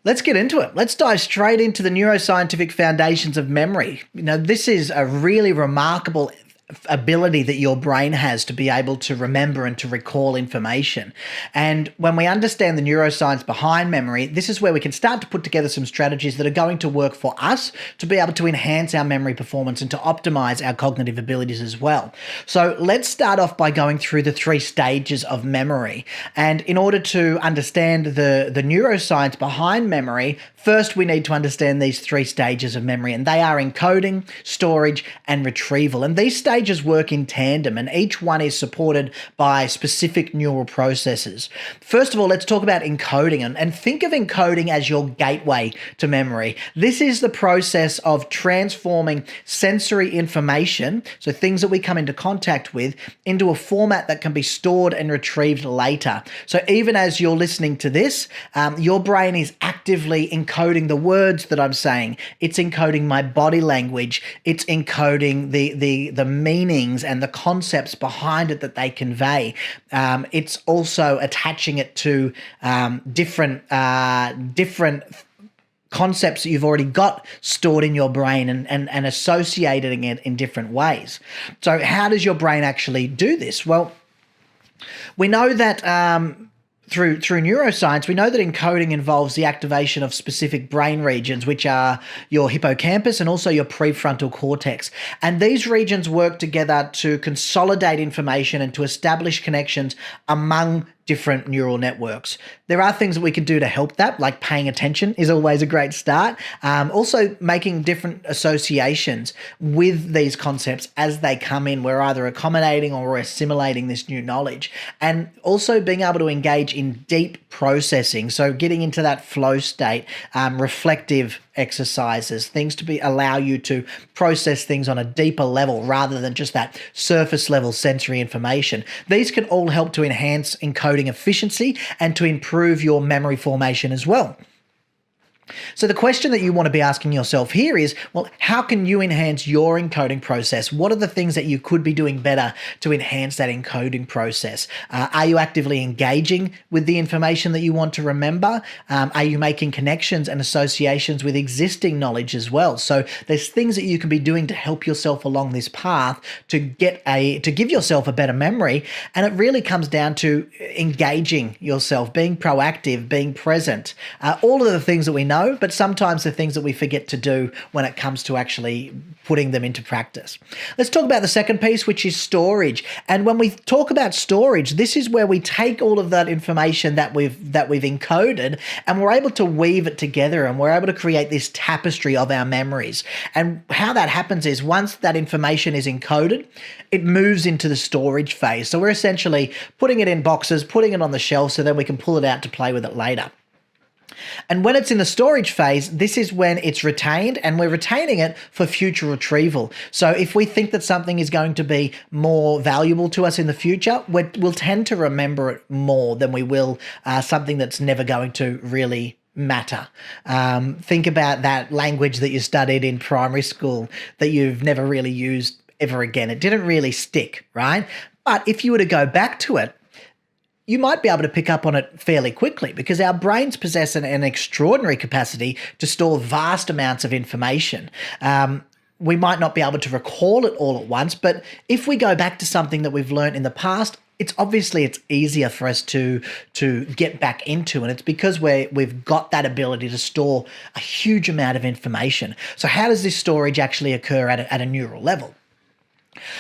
Let's get into it. Let's dive straight into the neuroscientific foundations of memory. This is a really remarkable ability that your brain has to be able to remember and to recall information. And when we understand the neuroscience behind memory, this is where we can start to put together some strategies that are going to work for us to be able to enhance our memory performance and to optimize our cognitive abilities as well. So let's start off by going through the 3 stages of memory. And in order to understand the neuroscience behind memory, first we need to understand these 3 stages of memory, and they are encoding, storage, and retrieval. And these stages work in tandem, and each one is supported by specific neural processes. First of all, let's talk about encoding, and think of encoding as your gateway to memory. This is the process of transforming sensory information, so things that we come into contact with, into a format that can be stored and retrieved later. So even as you're listening to this, your brain is actively encoding the words that I'm saying. It's encoding my body language. It's encoding the meanings and the concepts behind it that they convey. It's also attaching it to different concepts that you've already got stored in your brain and associating it in different ways. So how does your brain actually do this? Well, we know that through neuroscience, we know that encoding involves the activation of specific brain regions, which are your hippocampus and also your prefrontal cortex. And these regions work together to consolidate information and to establish connections among different neural networks. There are things that we can do to help that, like paying attention is always a great start. Also making different associations with these concepts as they come in. We're either accommodating or we're assimilating this new knowledge. And also being able to engage in deep processing. So getting into that flow state, reflective exercises, things to allow you to process things on a deeper level rather than just that surface level sensory information. These can all help to enhance encoding efficiency and to improve your memory formation as well. So the question that you want to be asking yourself here is, well, how can you enhance your encoding process? What are the things that you could be doing better to enhance that encoding process? Are you actively engaging with the information that you want to remember? Are you making connections and associations with existing knowledge as well? So there's things that you can be doing to help yourself along this path to give yourself a better memory. And it really comes down to engaging yourself, being proactive, being present, all of the things that we know, but sometimes the things that we forget to do when it comes to actually putting them into practice. Let's talk about the second piece, which is storage. And when we talk about storage, this is where we take all of that information that we've encoded and we're able to weave it together and we're able to create this tapestry of our memories. And how that happens is once that information is encoded, it moves into the storage phase. So we're essentially putting it in boxes, putting it on the shelf so then we can pull it out to play with it later. And when it's in the storage phase, this is when it's retained and we're retaining it for future retrieval. So if we think that something is going to be more valuable to us in the future, we'll tend to remember it more than we will something that's never going to really matter. Think about that language that you studied in primary school that you've never really used ever again. It didn't really stick, right? But if you were to go back to it, you might be able to pick up on it fairly quickly because our brains possess an extraordinary capacity to store vast amounts of information. We might not be able to recall it all at once, but if we go back to something that we've learned in the past, it's easier for us to get back into, and it's because we've got that ability to store a huge amount of information. So how does this storage actually occur at a neural level?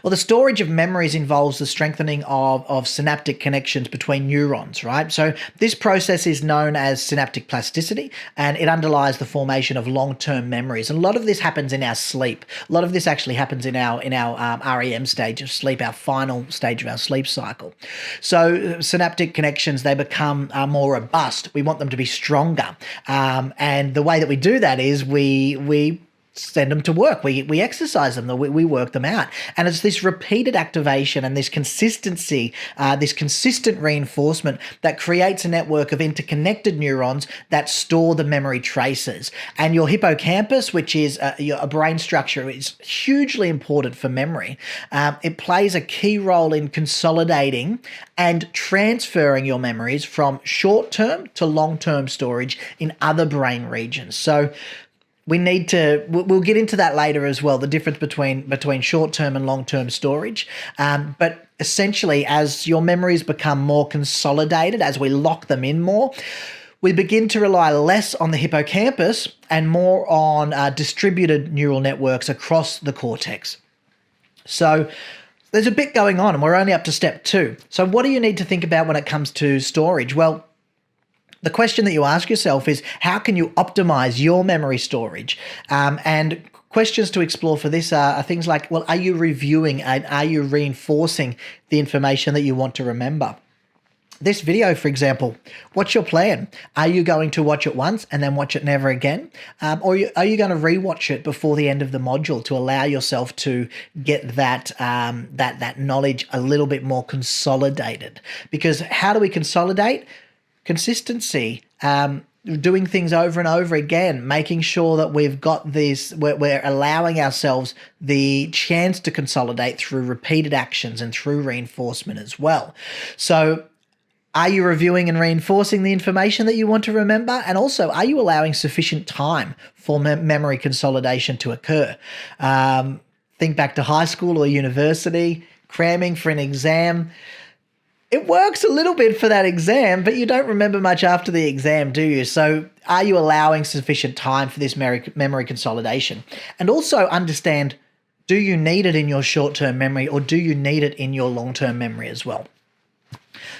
Well, the storage of memories involves the strengthening of synaptic connections between neurons, right? So this process is known as synaptic plasticity, and it underlies the formation of long-term memories. And a lot of this happens in our sleep. A lot of this actually happens in our REM stage of sleep, our final stage of our sleep cycle. So synaptic connections, they become more robust. We want them to be stronger. And the way that we do that is we send them to work. We exercise them. We work them out. And it's this repeated activation and this consistency, this consistent reinforcement that creates a network of interconnected neurons that store the memory traces. And your hippocampus, which is a brain structure, is hugely important for memory. It plays a key role in consolidating and transferring your memories from short-term to long-term storage in other brain regions. So we'll get into that later as well, the difference between short-term and long-term storage. But essentially, as your memories become more consolidated, as we lock them in more, we begin to rely less on the hippocampus and more on distributed neural networks across the cortex. So there's a bit going on, and we're only up to step 2. So what do you need to think about when it comes to storage? Well, the question that you ask yourself is, how can you optimize your memory storage? And questions to explore for this are things like, well, are you reviewing and are you reinforcing the information that you want to remember? This video, for example, what's your plan? Are you going to watch it once and then watch it never again? Or are you going to rewatch it before the end of the module to allow yourself to get that knowledge a little bit more consolidated? Because how do we consolidate? Consistency, doing things over and over again, making sure that we've got this, we're allowing ourselves the chance to consolidate through repeated actions and through reinforcement as well. So are you reviewing and reinforcing the information that you want to remember? And also, are you allowing sufficient time for memory consolidation to occur? Think back to high school or university, cramming for an exam. It works a little bit for that exam, but you don't remember much after the exam, do you? So are you allowing sufficient time for this memory consolidation? And also understand, do you need it in your short-term memory or do you need it in your long-term memory as well?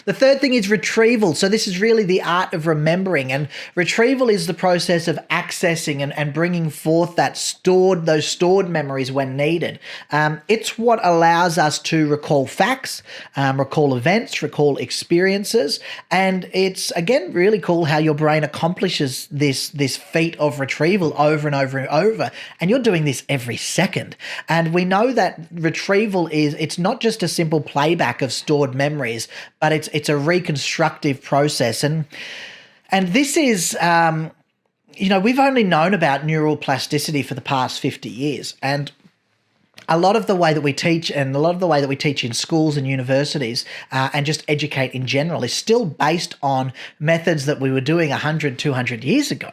The third thing is retrieval. So this is really the art of remembering, and retrieval is the process of accessing and bringing forth those stored memories when needed. It's what allows us to recall facts, recall events, recall experiences, and it's, again, really cool how your brain accomplishes this feat of retrieval over and over and over, and you're doing this every second. And we know that retrieval it's not just a simple playback of stored memories, but it's a reconstructive process. And this is, we've only known about neural plasticity for the past 50 years. And a lot of the way that we teach and a lot of the way that we teach in schools and universities and just educate in general is still based on methods that we were doing 100, 200 years ago,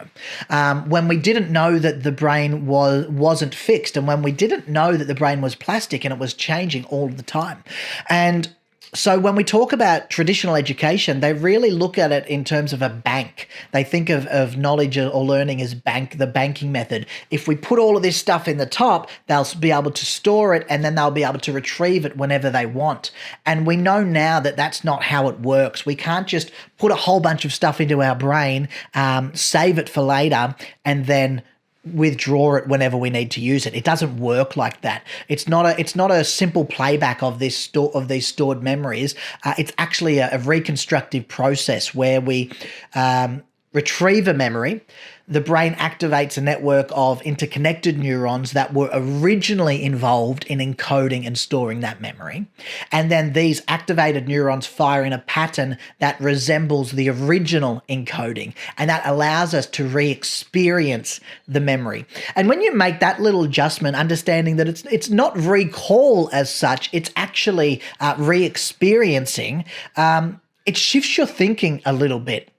when we didn't know that the brain wasn't fixed and when we didn't know that the brain was plastic and it was changing all the time. And so when we talk about traditional education, they really look at it in terms of a bank. They think of knowledge or learning as the banking method. If we put all of this stuff in the top, they'll be able to store it and then they'll be able to retrieve it whenever they want. And we know now that that's not how it works. We can't just put a whole bunch of stuff into our brain, save it for later, and then withdraw it whenever we need to use it. It doesn't work like that. It's not a simple playback of these stored memories. It's actually a reconstructive process where we retrieve a memory. The brain activates a network of interconnected neurons that were originally involved in encoding and storing that memory. And then these activated neurons fire in a pattern that resembles the original encoding. And that allows us to re-experience the memory. And when you make that little adjustment, understanding that it's not recall as such, it's actually re-experiencing, it shifts your thinking a little bit.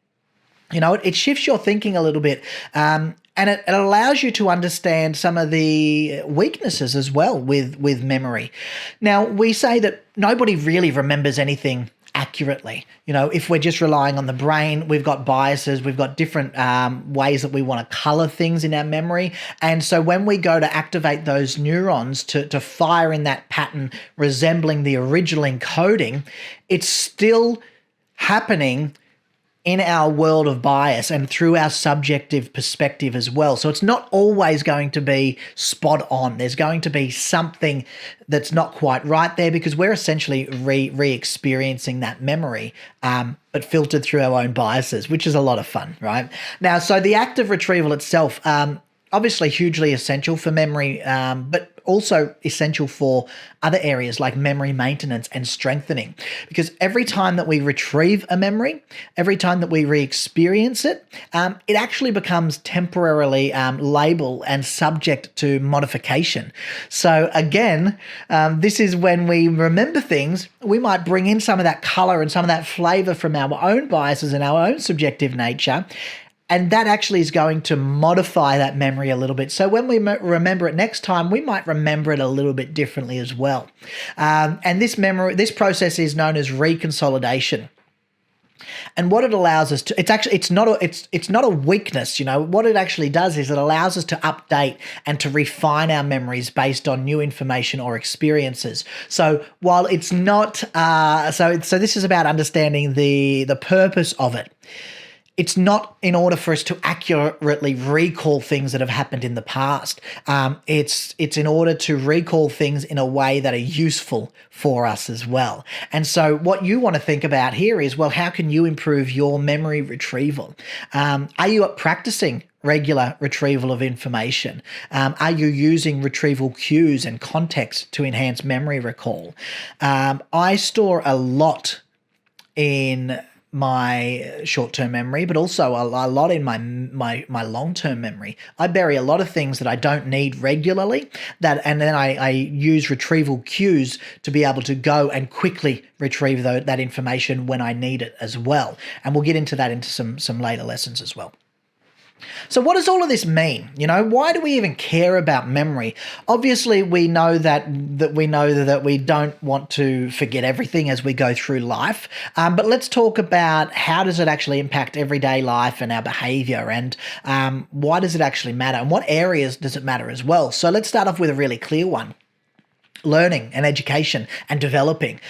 It shifts your thinking a little bit, and it allows you to understand some of the weaknesses as well with memory. Now, we say that nobody really remembers anything accurately. If we're just relying on the brain, we've got biases, we've got different ways that we want to color things in our memory. And so when we go to activate those neurons to fire in that pattern resembling the original encoding, it's still happening in our world of bias and through our subjective perspective as well. So it's not always going to be spot on. There's going to be something that's not quite right there because we're essentially re-experiencing that memory, but filtered through our own biases, which is a lot of fun, right? Now, so the act of retrieval itself, obviously hugely essential for memory, but also essential for other areas like memory maintenance and strengthening. Because every time that we retrieve a memory, every time that we re-experience it, it actually becomes temporarily labeled and subject to modification. So again, this is when we remember things, we might bring in some of that color and some of that flavor from our own biases and our own subjective nature. And that actually is going to modify that memory a little bit. So when we remember it next time, we might remember it a little bit differently as well. And this process is known as reconsolidation. And what it allows us to, it's not a weakness, you know. What it actually does is it allows us to update and to refine our memories based on new information or experiences. So while it's not, so this is about understanding the purpose of it. It's not in order for us to accurately recall things that have happened in the past. It's in order to recall things in a way that are useful for us as well. And so what you want to think about here is, well, how can you improve your memory retrieval? Are you practicing regular retrieval of information? Are you using retrieval cues and context to enhance memory recall? I store a lot in my short-term memory, but also a lot in my long-term memory. I bury a lot of things that I don't need regularly, and then I use retrieval cues to be able to go and quickly retrieve that information when I need it as well. And we'll get into that into some later lessons as well. So what does all of this mean? You know, why do we even care about memory? Obviously, we know that we don't want to forget everything as we go through life. But let's talk about how does it actually impact everyday life and our behavior, and why does it actually matter, and what areas does it matter as well? So let's start off with a really clear one. Learning and education and developing.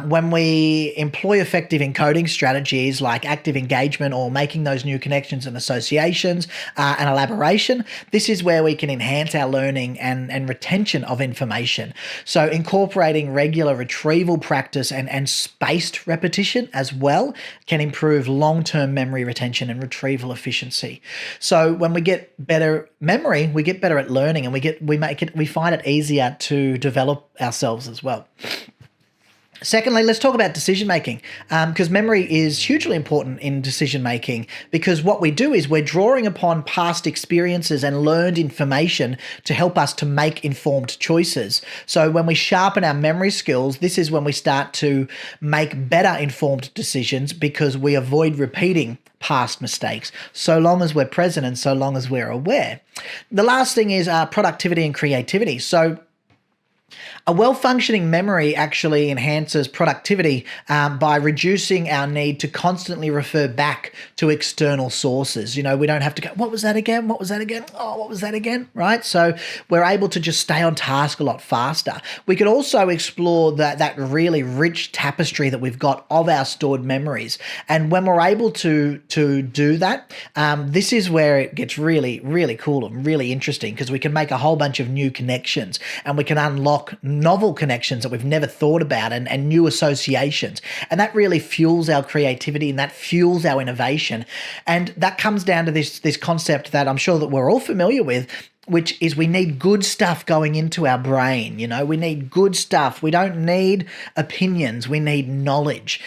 When we employ effective encoding strategies like active engagement or making those new connections and associations and elaboration, this is where we can enhance our learning and retention of information. So incorporating regular retrieval practice and spaced repetition as well can improve long-term memory retention and retrieval efficiency. So when we get better memory, we get better at learning, and we find it easier to develop ourselves as well. Secondly, let's talk about decision-making, because memory is hugely important in decision-making, because what we do is we're drawing upon past experiences and learned information to help us to make informed choices. So when we sharpen our memory skills, this is when we start to make better informed decisions, because we avoid repeating past mistakes, so long as we're present and so long as we're aware. The last thing is productivity and creativity. So a well-functioning memory actually enhances productivity by reducing our need to constantly refer back to external sources. You know, we don't have to go, what was that again? What was that again? Oh, what was that again? Right? So we're able to just stay on task a lot faster. We could also explore that really rich tapestry that we've got of our stored memories. And when we're able to do that, this is where it gets really, really cool and really interesting, because we can make a whole bunch of new connections, and we can unlock novel connections that we've never thought about, and new associations. And that really fuels our creativity, and that fuels our innovation. And that comes down to this concept that I'm sure that we're all familiar with, which is we need good stuff going into our brain. You know, we need good stuff. We don't need opinions. We need knowledge.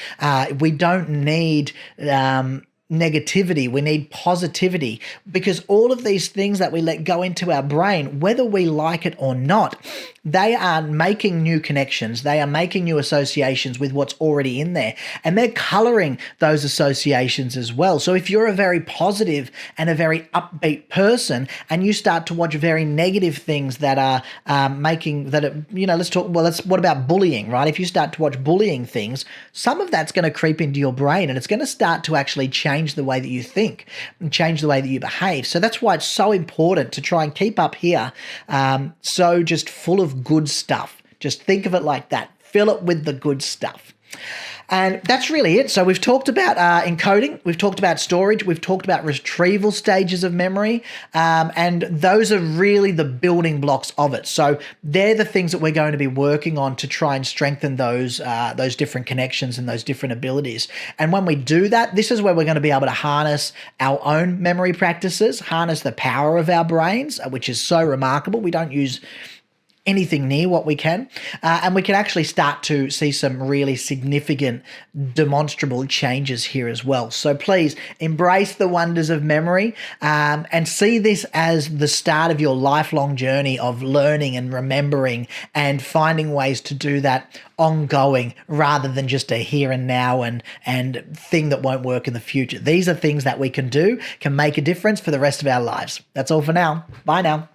We don't need negativity. We need positivity, because all of these things that we let go into our brain, whether we like it or not, they are making new connections. They are making new associations with what's already in there, and they're coloring those associations as well. So if you're a very positive and a very upbeat person, and you start to watch very negative things that are what about bullying, right? If you start to watch bullying things, some of that's going to creep into your brain, and it's going to start to actually change the way that you think and change the way that you behave. So that's why it's so important to try and keep up here. So just full of good stuff. Just think of it like that. Fill it with the good stuff. And that's really it. So we've talked about encoding, we've talked about storage, we've talked about retrieval stages of memory, and those are really the building blocks of it. So they're the things that we're going to be working on to try and strengthen those different connections and those different abilities. And when we do that, this is where we're going to be able to harness our own memory practices, harness the power of our brains, which is so remarkable. We don't use anything near what we can, and we can actually start to see some really significant demonstrable changes here as well. So please embrace the wonders of memory, and see this as the start of your lifelong journey of learning and remembering and finding ways to do that ongoing rather than just a here and now and thing that won't work in the future. These are things that we can do, can make a difference for the rest of our lives. That's all for now. Bye now.